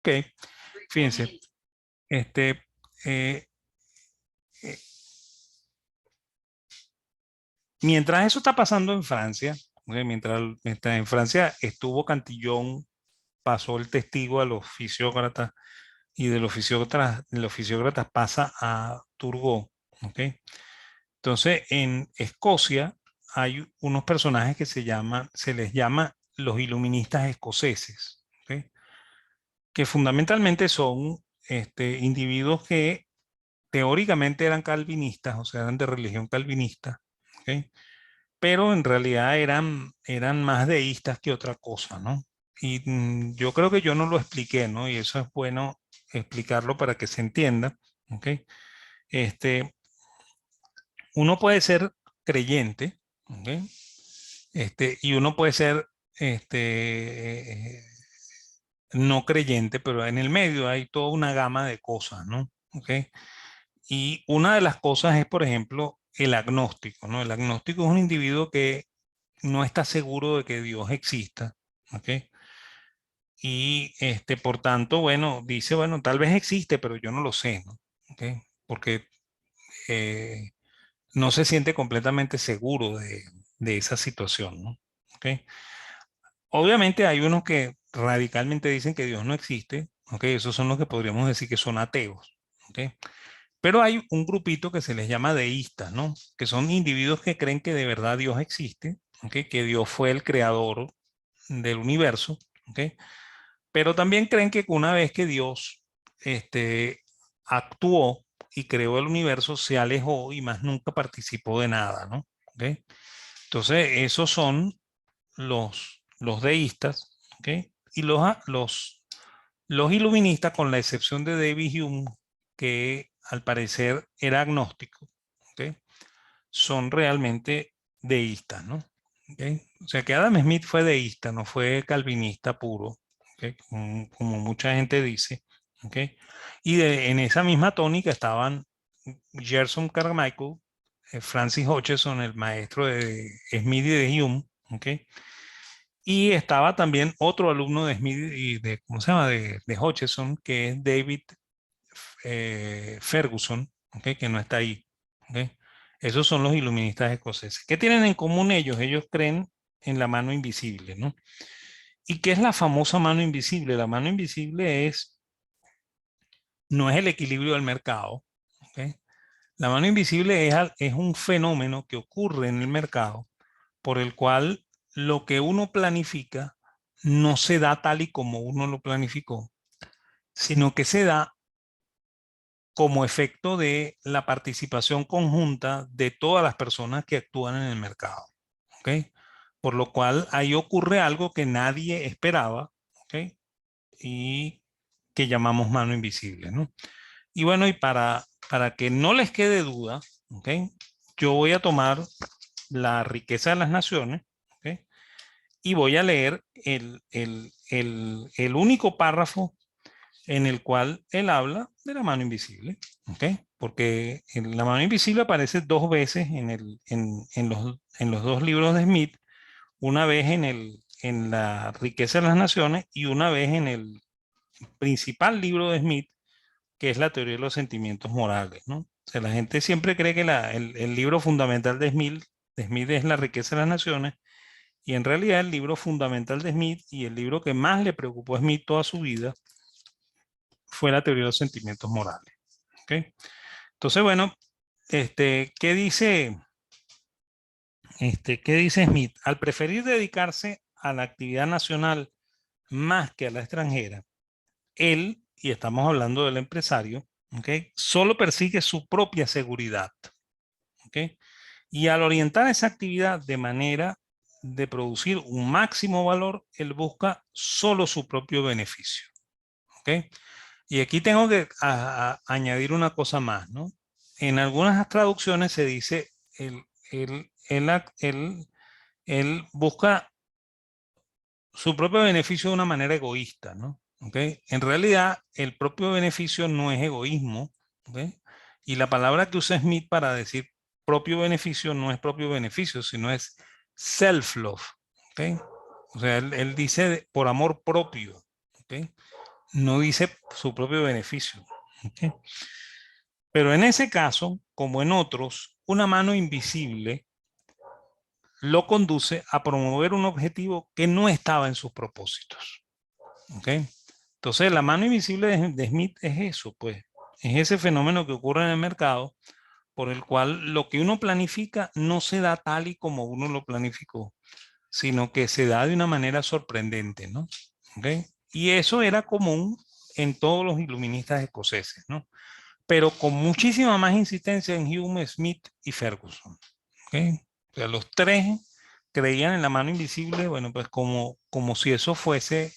Ok, fíjense, este, eh, eh, mientras eso está pasando en Francia, ok, mientras en Francia estuvo Cantillon, pasó el testigo a los fisiócratas y del oficiócrata pasa a Turgot, ¿ok? Entonces, en Escocia hay unos personajes que se les llama los iluministas escoceses, ¿ok? Que fundamentalmente son individuos que teóricamente eran calvinistas, o sea, eran de religión calvinista, ¿ok? Pero en realidad eran más deístas que otra cosa, ¿no? Y yo creo que yo no lo expliqué, ¿no? Y eso es bueno explicarlo para que se entienda, ¿ok? Este, uno puede ser creyente, ¿ok? Y uno puede ser no creyente, pero en el medio hay toda una gama de cosas, ¿no? ¿Ok? Y una de las cosas es, por ejemplo, el agnóstico, ¿no? El agnóstico es un individuo que no está seguro de que Dios exista, ¿ok? Y por tanto, bueno, dice, bueno, tal vez existe, pero yo no lo sé, ¿no? ¿Ok? Porque eh, no se siente completamente seguro de esa situación, ¿no? ¿Ok? Obviamente hay unos que radicalmente dicen que Dios no existe, ¿ok? Esos son los que podríamos decir que son ateos, ¿ok? Pero hay un grupito que se les llama deístas, ¿no? Que son individuos que creen que de verdad Dios existe, ¿ok? Que Dios fue el creador del universo, ¿ok? Pero también creen que una vez que Dios actuó y creó el universo, se alejó y más nunca participó de nada, ¿no? ¿Ok? Entonces, esos son los deístas, ¿ok? Y los iluministas, con la excepción de David Hume, que al parecer era agnóstico, ¿ok? Son realmente deístas, ¿no? ¿Ok? O sea que Adam Smith fue deísta, no fue calvinista puro, ¿ok? Como mucha gente dice, ¿ok? Y en esa misma tónica estaban Gerson Carmichael, Francis Hutcheson, el maestro de Smith y de Hume, ¿ok? Y estaba también otro alumno de Smith y de, ¿cómo se llama? De Hutcheson, que es David Ferguson, ¿ok? Que no está ahí, ¿ok? Esos son los iluministas escoceses. ¿Qué tienen en común ellos? Ellos creen en la mano invisible, ¿no? ¿Y qué es la famosa mano invisible? La mano invisible no es el equilibrio del mercado, ¿ok? La mano invisible es un fenómeno que ocurre en el mercado por el cual lo que uno planifica no se da tal y como uno lo planificó, sino que se da como efecto de la participación conjunta de todas las personas que actúan en el mercado. ¿Ok? Por lo cual ahí ocurre algo que nadie esperaba, ¿ok? Y que llamamos mano invisible, ¿no? Y bueno, y para que no les quede duda, ¿ok? Yo voy a tomar la riqueza de las naciones, ¿ok? Y voy a leer el único párrafo en el cual él habla de la mano invisible, ¿ok? Porque la mano invisible aparece dos veces en los dos libros de Smith, una vez en la riqueza de las naciones y una vez en el principal libro de Smith, que es la teoría de los sentimientos morales, ¿no? O sea, la gente siempre cree que el libro fundamental de Smith es la riqueza de las naciones, y en realidad el libro fundamental de Smith y el libro que más le preocupó a Smith toda su vida fue la teoría de los sentimientos morales. ¿Ok? Entonces, bueno, ¿qué dice, qué dice Smith? Al preferir dedicarse a la actividad nacional más que a la extranjera, él, y estamos hablando del empresario, ¿ok? Solo persigue su propia seguridad. ¿Ok? Y al orientar esa actividad de manera de producir un máximo valor, él busca solo su propio beneficio. ¿Ok? Y aquí tengo que añadir una cosa más, ¿no? En algunas traducciones se dice, él, él, él, él busca su propio beneficio de una manera egoísta, ¿no? ¿Ok? En realidad, el propio beneficio no es egoísmo, ¿ok? Y la palabra que usa Smith para decir propio beneficio no es propio beneficio, sino es self-love, ¿ok? O sea, él dice por amor propio, ¿ok? no dice su propio beneficio. ¿Ok? Pero en ese caso, como en otros, una mano invisible lo conduce a promover un objetivo que no estaba en sus propósitos. ¿Ok? Entonces, la mano invisible de Smith es eso, pues, es ese fenómeno que ocurre en el mercado por el cual lo que uno planifica no se da tal y como uno lo planificó, sino que se da de una manera sorprendente, ¿no? ¿Ok? Y eso era común en todos los iluministas escoceses, ¿no? Pero con muchísima más insistencia en Hume, Smith y Ferguson. ¿Ok? O sea, los tres creían en la mano invisible, bueno, pues como si eso fuese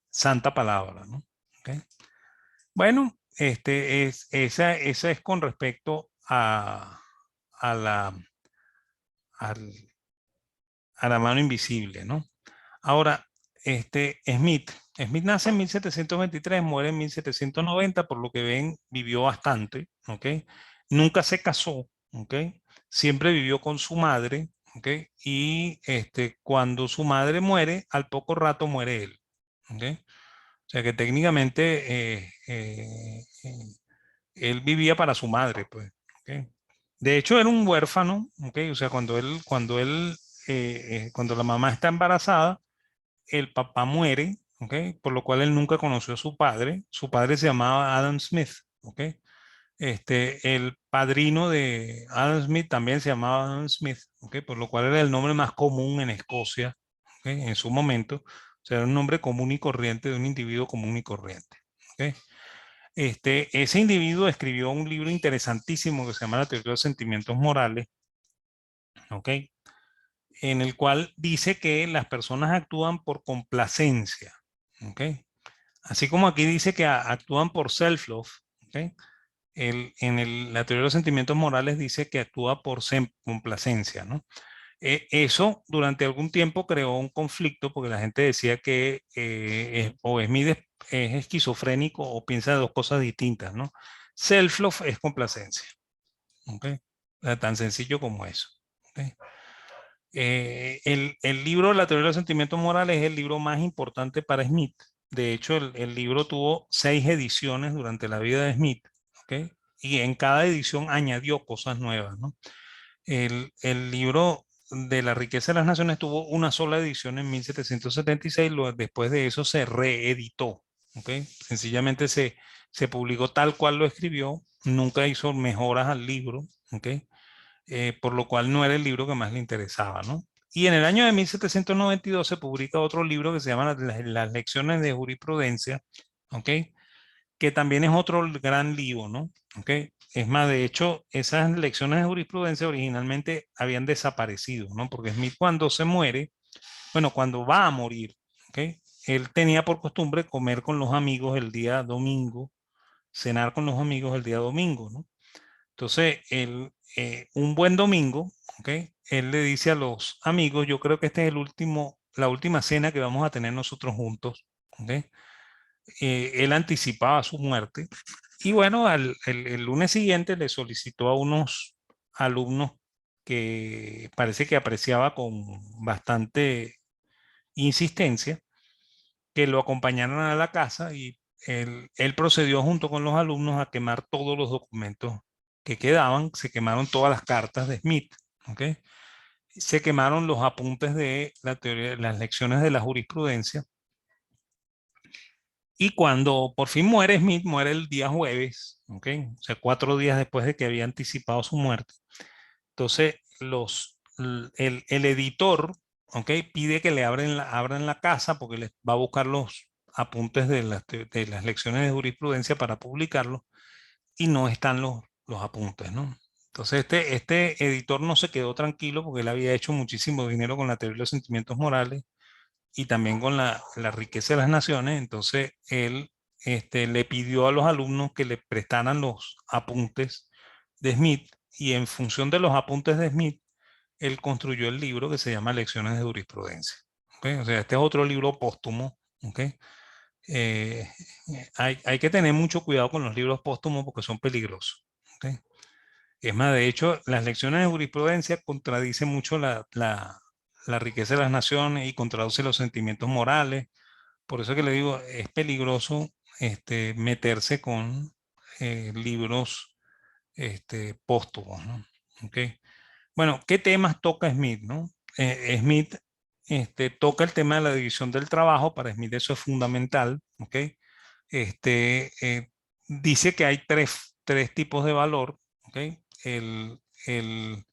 santa palabra, ¿no? ¿Ok? Bueno, esa es con respecto a la, al- a la mano invisible, ¿no? Ahora, Smith nace en 1723, muere en 1790, por lo que ven, vivió bastante, ¿ok? Nunca se casó, ¿ok? Siempre vivió con su madre, ¿ok? Y cuando su madre muere, al poco rato muere él, ¿ok? O sea que técnicamente él vivía para su madre, pues, ¿ok? De hecho, era un huérfano, ¿ok? O sea, cuando la mamá está embarazada, el papá muere, ¿ok? Por lo cual él nunca conoció a su padre. Su padre se llamaba Adam Smith, ¿ok? El padrino de Adam Smith también se llamaba Adam Smith, ¿ok? Por lo cual era el nombre más común en Escocia, ¿ok? En su momento. O sea, era un nombre común y corriente de un individuo común y corriente, ¿ok? Ese individuo escribió un libro interesantísimo que se llama La teoría de los sentimientos morales, ¿ok? En el cual dice que las personas actúan por complacencia, ¿ok? Así como aquí dice que actúan por self-love, ¿ok? La teoría de los sentimientos morales dice que actúa por complacencia, ¿no? Eso durante algún tiempo creó un conflicto porque la gente decía que o Smith es esquizofrénico o piensa de dos cosas distintas, ¿no? Self-love es complacencia, ¿ok? Tan sencillo como eso. ¿Ok? El libro La teoría de los sentimientos morales es el libro más importante para Smith. De hecho, el libro tuvo 6 ediciones durante la vida de Smith, ¿ok? Y en cada edición añadió cosas nuevas, ¿no? El libro de La riqueza de las naciones tuvo una sola edición en 1776, después de eso se reeditó, ¿ok? Sencillamente se publicó tal cual lo escribió, nunca hizo mejoras al libro, ¿ok? Por lo cual no era el libro que más le interesaba, ¿no? Y en el año de 1792 se publica otro libro que se llama Las lecciones de jurisprudencia, ¿ok? Que también es otro gran lío, ¿no? ¿Ok? Es más, de hecho, esas lecciones de jurisprudencia originalmente habían desaparecido, ¿no? Porque Smith cuando se muere, bueno, cuando va a morir, ¿ok? Él tenía por costumbre comer con los amigos el día domingo, cenar con los amigos el día domingo, ¿no? Entonces, un buen domingo, ¿ok? Él le dice a los amigos, yo creo que este es la última cena que vamos a tener nosotros juntos, ¿ok? Él anticipaba su muerte y bueno, el lunes siguiente le solicitó a unos alumnos que parece que apreciaba con bastante insistencia que lo acompañaran a la casa y él procedió junto con los alumnos a quemar todos los documentos que quedaban, se quemaron todas las cartas de Smith, ¿ok? Se quemaron los apuntes de la teoría, las lecciones de la jurisprudencia. Y cuando por fin muere Smith, muere el día jueves, ¿ok? O sea, 4 días después de que había anticipado su muerte. Entonces, el editor, ¿ok? Pide que le abran la casa porque les va a buscar los apuntes de las lecciones de jurisprudencia para publicarlos y no están los apuntes, ¿no? Entonces, este editor no se quedó tranquilo porque él había hecho muchísimo dinero con la teoría de los sentimientos morales y también con la riqueza de las naciones. Entonces, él le pidió a los alumnos que le prestaran los apuntes de Smith y en función de los apuntes de Smith, él construyó el libro que se llama Lecciones de Jurisprudencia. ¿Ok? O sea, este es otro libro póstumo. ¿Ok? Eh, hay que tener mucho cuidado con los libros póstumos porque son peligrosos. ¿Ok? Es más, de hecho, las lecciones de jurisprudencia contradicen mucho la riqueza de las naciones y contradicen los sentimientos morales. Por eso que le digo, es peligroso meterse con libros póstumos, ¿no? ¿Ok? Bueno, ¿qué temas toca Smith, no? Smith toca el tema de la división del trabajo. Para Smith eso es fundamental, ¿ok? Este, eh, Dice que hay tres tipos de valor, ¿ok? El, el,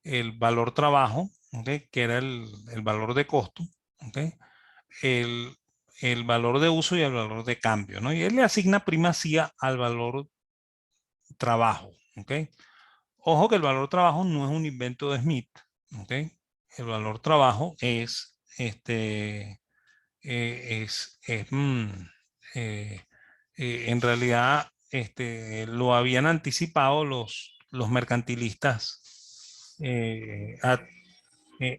el valor trabajo, ¿ok? Que era el valor de costo, ¿ok? El, el valor de uso y el valor de cambio, ¿no? Y él le asigna primacía al valor trabajo, ¿ok? Ojo que el valor trabajo no es un invento de Smith, ¿ok? El valor trabajo es eh, en realidad lo habían anticipado los mercantilistas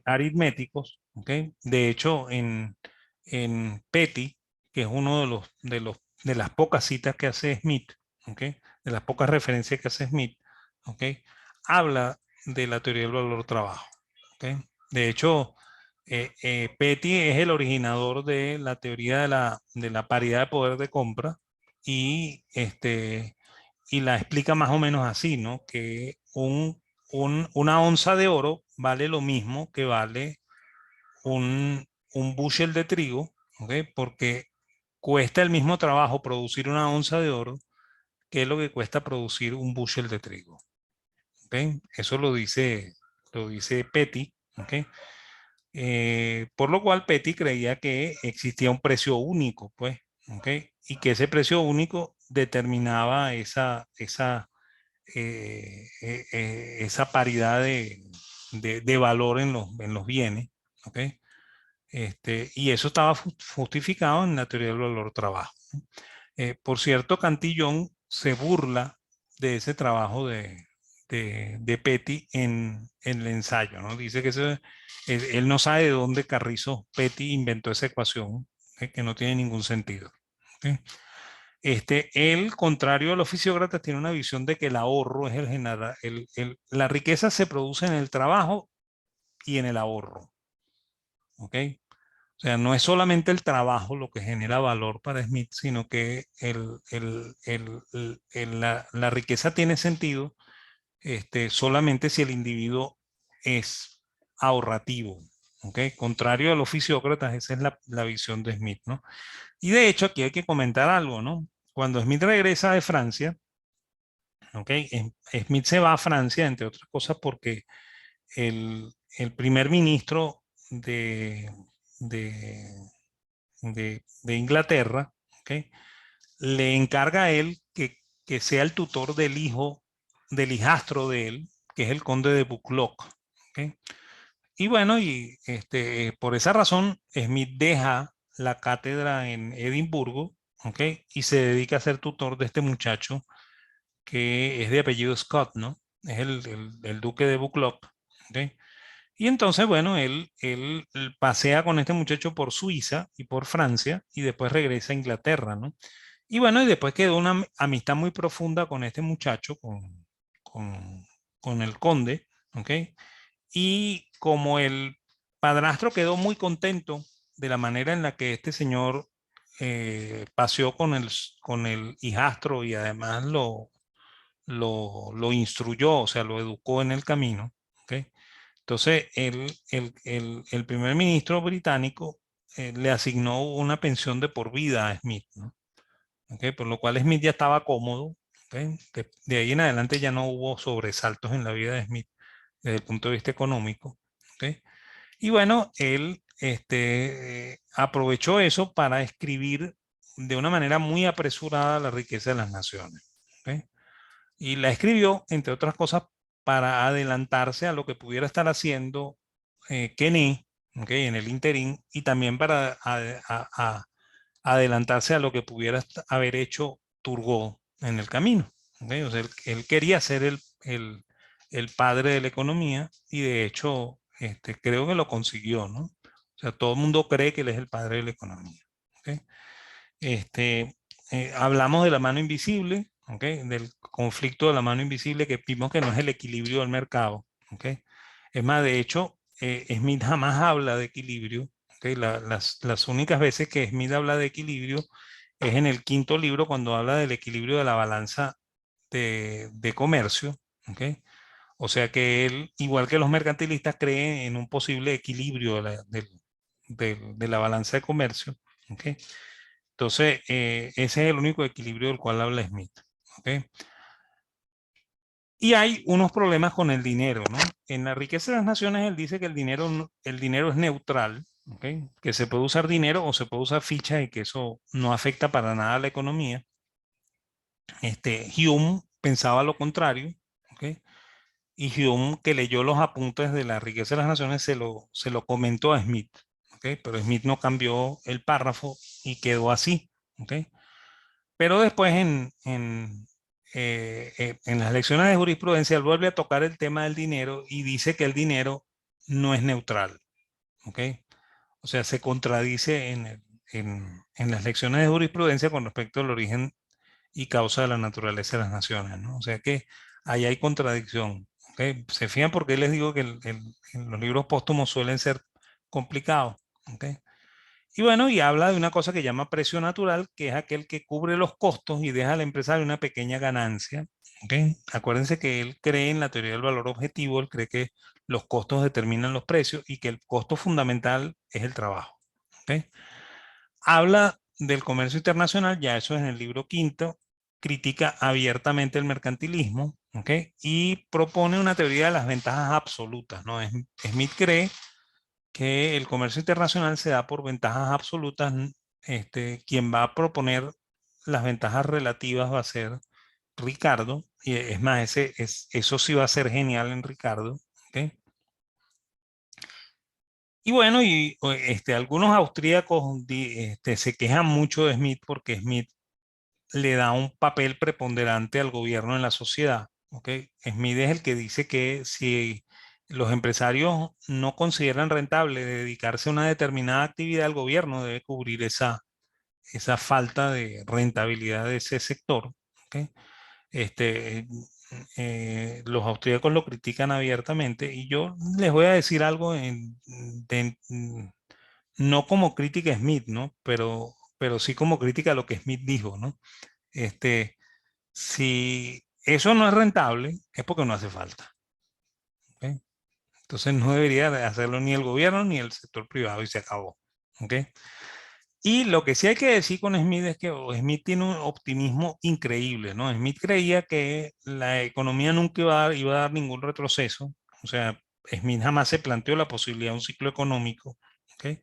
aritméticos, ¿ok? De hecho, en Petty, que es uno de las pocas citas que hace Smith, ¿ok? De las pocas referencias que hace Smith, ¿ok? Habla de la teoría del valor trabajo, ¿ok? De hecho, Petty es el originador de la teoría de la paridad de poder de compra y, y la explica más o menos así, ¿no? Que una onza de oro vale lo mismo que vale un bushel de trigo, ¿ok? Porque cuesta el mismo trabajo producir una onza de oro que es lo que cuesta producir un bushel de trigo, ¿ok? Eso lo dice Petty, ¿ok? Por lo cual Petty creía que existía un precio único, pues, ¿ok? Y que ese precio único determinaba esa paridad de valor en los bienes, ¿ok? Y eso estaba justificado en la teoría del valor trabajo. Por cierto, Cantillon se burla de ese trabajo de Petty en el ensayo, ¿no? Dice que él no sabe de dónde Carrizo Petty inventó esa ecuación, que no tiene ningún sentido. ¿Ok? Él, contrario a los fisiócratas, tiene una visión de que el ahorro es la riqueza se produce en el trabajo y en el ahorro. ¿Ok? O sea, no es solamente el trabajo lo que genera valor para Smith, sino que la riqueza tiene sentido solamente si el individuo es ahorrativo. ¿Ok? Contrario a los fisiócratas, esa es la visión de Smith, ¿no? Y de hecho, aquí hay que comentar algo, ¿no? Cuando Smith regresa de Francia, ¿ok? Smith se va a Francia, entre otras cosas, porque el primer ministro de, de, de Inglaterra, ¿ok? Le encarga a él que sea el tutor del hijo, del hijastro de él, que es el conde de Buccleuch, ¿ok? Y bueno, por esa razón, Smith deja la cátedra en Edimburgo, ¿ok? Y se dedica a ser tutor de este muchacho que es de apellido Scott, ¿no? Es el duque de Buccleuch, ¿ok? Y entonces, bueno, él pasea con este muchacho por Suiza y por Francia y después regresa a Inglaterra, ¿no? Y bueno, y después quedó una amistad muy profunda con este muchacho, con, con el conde, ¿ok? Y como el padrastro quedó muy contento de la manera en la que este señor paseó con el hijastro y además lo instruyó, o sea, lo educó en el camino, ¿ok? Entonces, el primer ministro británico le asignó una pensión de por vida a Smith, ¿no? ¿Ok? Por lo cual Smith ya estaba cómodo, ¿ok? De ahí en adelante ya no hubo sobresaltos en la vida de Smith desde el punto de vista económico, ¿ok? Y bueno, él aprovechó eso para escribir de una manera muy apresurada La riqueza de las naciones, ¿ok? Y la escribió, entre otras cosas, para adelantarse a lo que pudiera estar haciendo Kenny, ¿okay? En el interín, y también para adelantarse a lo que pudiera haber hecho Turgot en el camino. ¿Okay? O sea, él quería ser el padre de la economía y de hecho creo que lo consiguió, ¿no? O sea, todo el mundo cree que él es el padre de la economía. ¿Okay? Este, Hablamos de la mano invisible, ¿okay? Del conflicto de la mano invisible que vimos que no es el equilibrio del mercado. ¿Okay? Es más, de hecho, Smith jamás habla de equilibrio, Las únicas veces que Smith habla de equilibrio es en el quinto libro cuando habla del equilibrio de la balanza de comercio. ¿Ok? O sea que él, igual que los mercantilistas, cree en un posible equilibrio de la balanza de comercio. ¿Ok? Entonces, ese es el único equilibrio del cual habla Smith. ¿Ok? Y hay unos problemas con el dinero, ¿no? En La riqueza de las naciones, él dice que el dinero es neutral, ¿ok? Que se puede usar dinero o se puede usar fichas y que eso no afecta para nada a la economía. Hume pensaba lo contrario, ¿ok? Y Hume, que leyó los apuntes de La riqueza de las naciones, se lo comentó a Smith, ¿ok? Pero Smith no cambió el párrafo y quedó así, ¿ok? Pero después en las lecciones de jurisprudencia él vuelve a tocar el tema del dinero y dice que el dinero no es neutral, ¿ok? O sea, se contradice en las lecciones de jurisprudencia con respecto al origen y causa de la naturaleza de las naciones, ¿no? O sea que ahí hay contradicción, ¿ok? Se fijan porque les digo que los libros póstumos suelen ser complicados, ¿ok? Y bueno, y habla de una cosa que llama precio natural, que es aquel que cubre los costos y deja al empresario una pequeña ganancia. ¿Ok? Acuérdense que él cree en la teoría del valor objetivo, él cree que los costos determinan los precios y que el costo fundamental es el trabajo. ¿Ok? Habla del comercio internacional, ya eso es en el libro quinto, critica abiertamente el mercantilismo, ¿ok? Y propone una teoría de las ventajas absolutas, ¿no? Smith cree que el comercio internacional se da por ventajas absolutas. Quien va a proponer las ventajas relativas va a ser Ricardo, y es más, eso sí va a ser genial en Ricardo. ¿Ok? Y bueno, algunos austríacos se quejan mucho de Smith porque Smith le da un papel preponderante al gobierno en la sociedad. ¿Ok? Smith es el que dice que si los empresarios no consideran rentable dedicarse a una determinada actividad, el gobierno debe cubrir esa falta de rentabilidad de ese sector. ¿Ok? Este, los austríacos lo critican abiertamente y yo les voy a decir algo no como crítica a Smith, ¿no? Pero sí como crítica a lo que Smith dijo, ¿no? Este, si eso no es rentable, es porque no hace falta. ¿Ok? Entonces no debería de hacerlo ni el gobierno ni el sector privado y se acabó. ¿Ok? Y lo que sí hay que decir con Smith es que Smith tiene un optimismo increíble, ¿no? Smith creía que la economía nunca iba a dar ningún retroceso. O sea, Smith jamás se planteó la posibilidad de un ciclo económico. ¿Ok?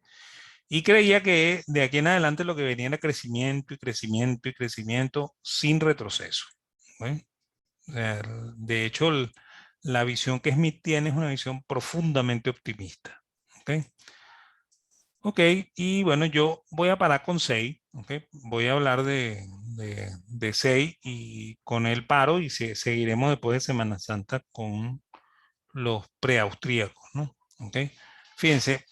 Y creía que de aquí en adelante lo que venía era crecimiento y crecimiento y crecimiento sin retroceso. ¿Ok? O sea, de hecho, la visión que Smith tiene es una visión profundamente optimista. ¿Ok? Ok, y bueno, yo voy a parar con 6. ¿Ok? Voy a hablar de 6 y con el paro y seguiremos después de Semana Santa con los preaustríacos, ¿no? ¿Ok? Fíjense,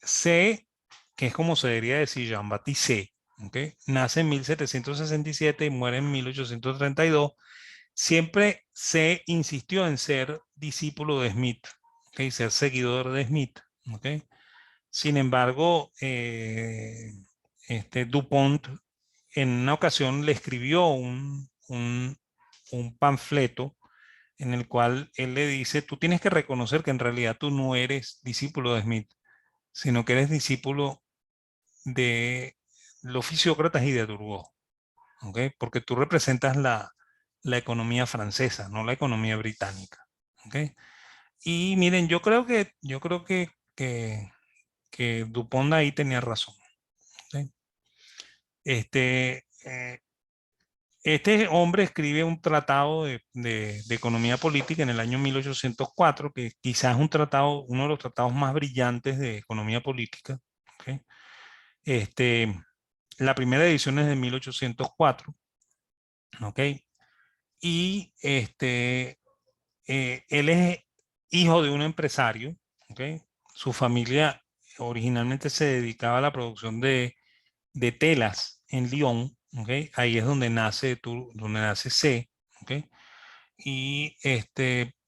C, que es como se debería decir Jean-Baptiste C, ¿ok? Nace en 1767 y muere en 1832. Siempre se insistió en ser discípulo de Smith, ¿ok? Ser seguidor de Smith, ¿ok? Sin embargo, Dupont en una ocasión le escribió un panfleto en el cual él le dice, tú tienes que reconocer que en realidad tú no eres discípulo de Smith, sino que eres discípulo de los fisiócratas y de Turgot, ¿ok? Porque tú representas la economía francesa, no la economía británica, ¿ok? Y miren, que Dupont ahí tenía razón. ¿Ok? Este, eh, este hombre escribe un tratado de economía política en el año 1804, que quizás es uno de los tratados más brillantes de economía política. ¿Ok? Este, la primera edición es de 1804. ¿Ok? Y él es hijo de un empresario. ¿Ok? Su familia originalmente se dedicaba a la producción de telas en Lyon, ¿ok? Ahí es donde nace C, ¿ok? Y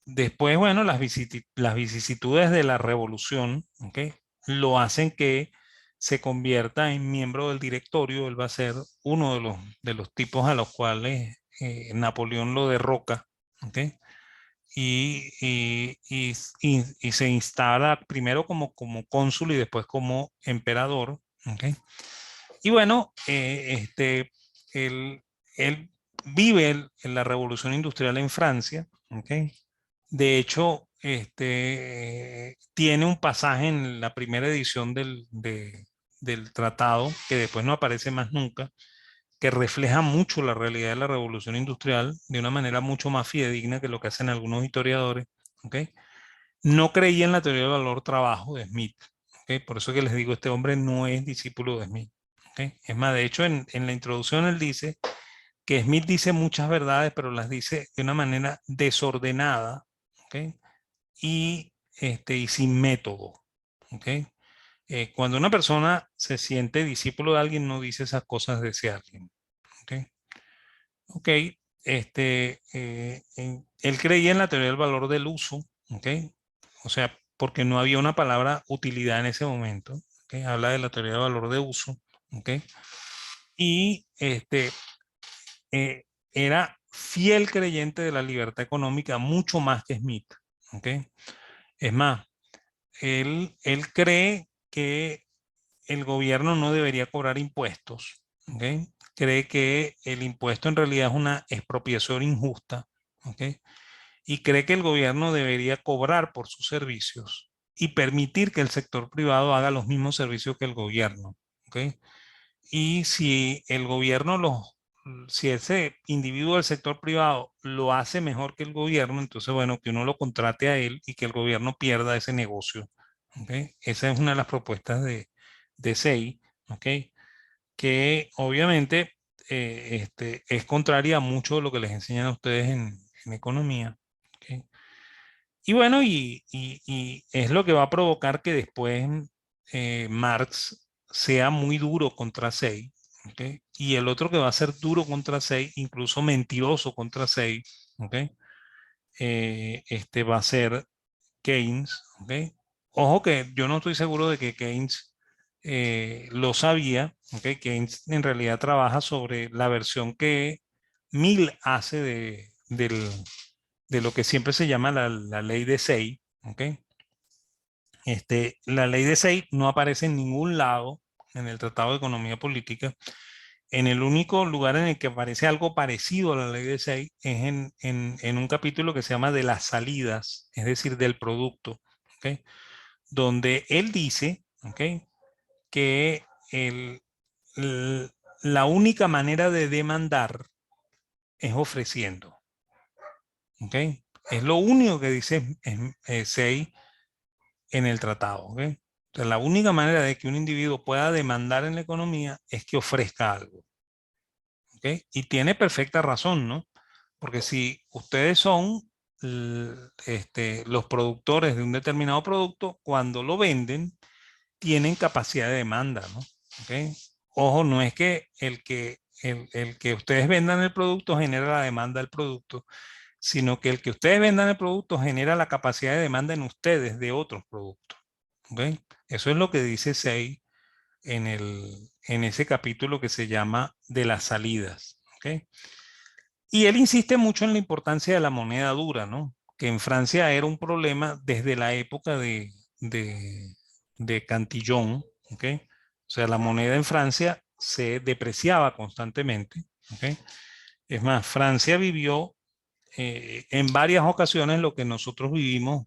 después, bueno, las vicisitudes de la revolución, ¿ok? lo hacen que se convierta en miembro del directorio. Él va a ser uno de los tipos a los cuales Napoleón lo derroca, ¿ok? Y se instala primero como cónsul y después como emperador, ¿ok? Y bueno, él, él vive en la revolución industrial en Francia, ¿ok? De hecho, tiene un pasaje en la primera edición del tratado, que después no aparece más nunca, que refleja mucho la realidad de la revolución industrial de una manera mucho más fidedigna que lo que hacen algunos historiadores. ¿Ok? No creía en la teoría del valor trabajo de Smith. ¿Ok? Por eso que les digo, este hombre no es discípulo de Smith. ¿Ok? Es más, de hecho, en la introducción él dice que Smith dice muchas verdades, pero las dice de una manera desordenada. ¿Ok? Y sin método. ¿Ok? Cuando una persona se siente discípulo de alguien, no dice esas cosas de ese alguien. ¿Ok? Ok, él creía en la teoría del valor del uso, ¿ok? O sea, porque no había una palabra utilidad en ese momento, ¿ok? Habla de la teoría del valor de uso, ¿ok? Y eh, era fiel creyente de la libertad económica mucho más que Smith, ¿ok? Es más, él cree que el gobierno no debería cobrar impuestos, ¿ok? Cree que el impuesto en realidad es una expropiación injusta, ¿ok? Y cree que el gobierno debería cobrar por sus servicios y permitir que el sector privado haga los mismos servicios que el gobierno, ¿ok? Y si el gobierno si ese individuo del sector privado lo hace mejor que el gobierno, entonces, bueno, que uno lo contrate a él y que el gobierno pierda ese negocio. ¿Ok? Esa es una de las propuestas de SEI, ¿ok? Que obviamente es contraria a mucho de lo que les enseñan a ustedes en economía. ¿Ok? Y bueno, y es lo que va a provocar que después Marx sea muy duro contra SEI, ¿ok? Y el otro que va a ser duro contra SEI, incluso mentiroso contra SEI, ¿ok? Va a ser Keynes, ¿ok? Ojo que yo no estoy seguro de que Keynes lo sabía, ¿ok? Keynes en realidad trabaja sobre la versión que Mill hace de lo que siempre se llama la ley de Say, ¿ok? La ley de Say no aparece en ningún lado en el Tratado de Economía Política. En el único lugar en el que aparece algo parecido a la ley de Say es en un capítulo que se llama de las salidas, es decir, del producto, ¿ok? Donde él dice, ¿ok? Que el, el- la única manera de demandar es ofreciendo, ¿ok? Es lo único que dice Say en el tratado, ¿ok? O sea, la única manera de que un individuo pueda demandar en la economía es que ofrezca algo, ¿ok? Y tiene perfecta razón, ¿no? Porque si ustedes son los productores de un determinado producto, cuando lo venden, tienen capacidad de demanda, ¿no? ¿Ok? Ojo, no es que el que ustedes vendan el producto genera la demanda del producto, sino que el que ustedes vendan el producto genera la capacidad de demanda en ustedes de otros productos. ¿Ok? Eso es lo que dice Say en ese capítulo que se llama de las salidas. ¿Ok? Y él insiste mucho en la importancia de la moneda dura, ¿no? Que en Francia era un problema desde la época de Cantillon, ¿ok? O sea, la moneda en Francia se depreciaba constantemente, ¿ok? Es más, Francia vivió en varias ocasiones lo que nosotros vivimos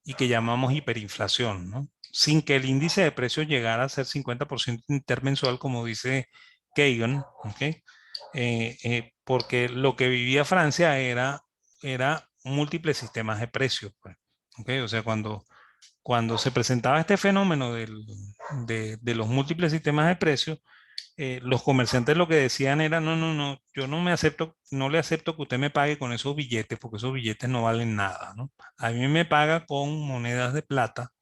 y que llamamos hiperinflación, ¿no? Sin que el índice de precios llegara a ser 50% intermensual, como dice Kagan, ¿ok? Porque lo que vivía Francia era múltiples sistemas de precios, pues, ¿ok? O sea, cuando se presentaba este fenómeno de los múltiples sistemas de precios, los comerciantes lo que decían era, no, no, no, yo no me acepto, no le acepto que usted me pague con esos billetes, porque esos billetes no valen nada, ¿no? A mí me paga con monedas de plata,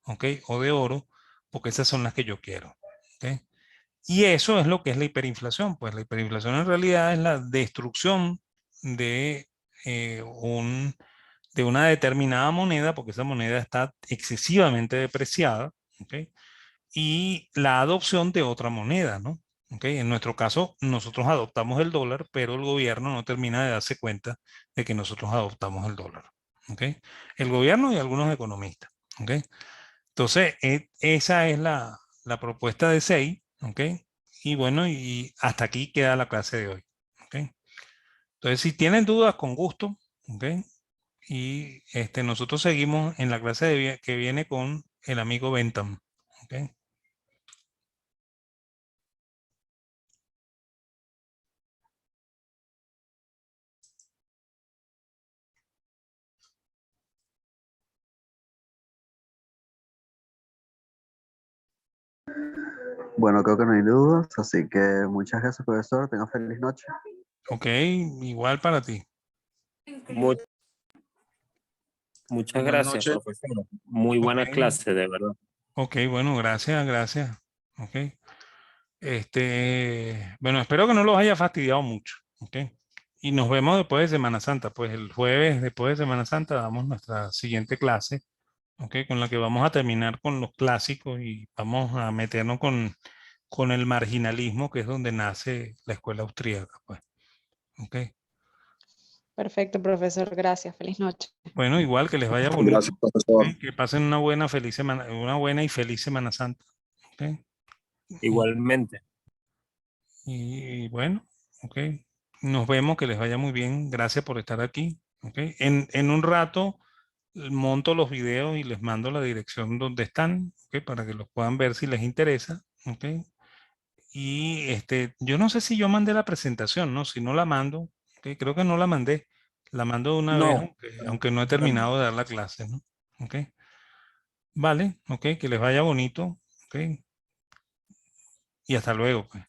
¿ok? O de oro, porque esas son las que yo quiero, ¿ok? Y eso es lo que es la hiperinflación, pues la hiperinflación en realidad es la destrucción de, de una determinada moneda, porque esa moneda está excesivamente depreciada, ¿ok? Y la adopción de otra moneda, ¿no? ¿Ok? En nuestro caso, nosotros adoptamos el dólar, pero el gobierno no termina de darse cuenta de que nosotros adoptamos el dólar, ¿ok? El gobierno y algunos economistas, ¿ok? Entonces, esa es la propuesta de SEI, ¿ok? Y bueno, y hasta aquí queda la clase de hoy, ¿ok? Entonces, si tienen dudas, con gusto, ¿ok? Y nosotros seguimos en la clase que viene con el amigo Bentham, ¿ok? Bueno, creo que no hay dudas, así que muchas gracias, profesor. Tenga feliz noche. Ok, igual para ti. Mu- Muchas Buenas gracias, noches. profesor. Muy Ok, buena clase, de verdad. ok, bueno, gracias, gracias. Ok. Bueno, espero que no los haya fastidiado mucho. Ok. Y nos vemos después de Semana Santa. Pues el jueves después de Semana Santa damos nuestra siguiente clase, ok, con la que vamos a terminar con los clásicos y vamos a meternos con el marginalismo, que es donde nace la escuela austríaca, pues. Ok. Perfecto, profesor. Gracias. Feliz noche. Bueno, igual que les vaya bonito. Gracias, profesor. Ok, que pasen una buena, feliz semana, una buena y feliz Semana Santa. Ok. Y, Igualmente. y bueno, ok. Nos vemos, que les vaya muy bien. Gracias por estar aquí. Ok. En un rato monto los videos y les mando la dirección donde están, ok, para que los puedan ver si les interesa. Ok. Y yo no sé si yo mandé la presentación, ¿no? Si no la mando, ok, creo que no la mandé. La mando de una vez, No, aunque no he terminado de dar la clase, ¿no? Ok. Vale, ok, que les vaya bonito, ok. Y hasta luego, pues.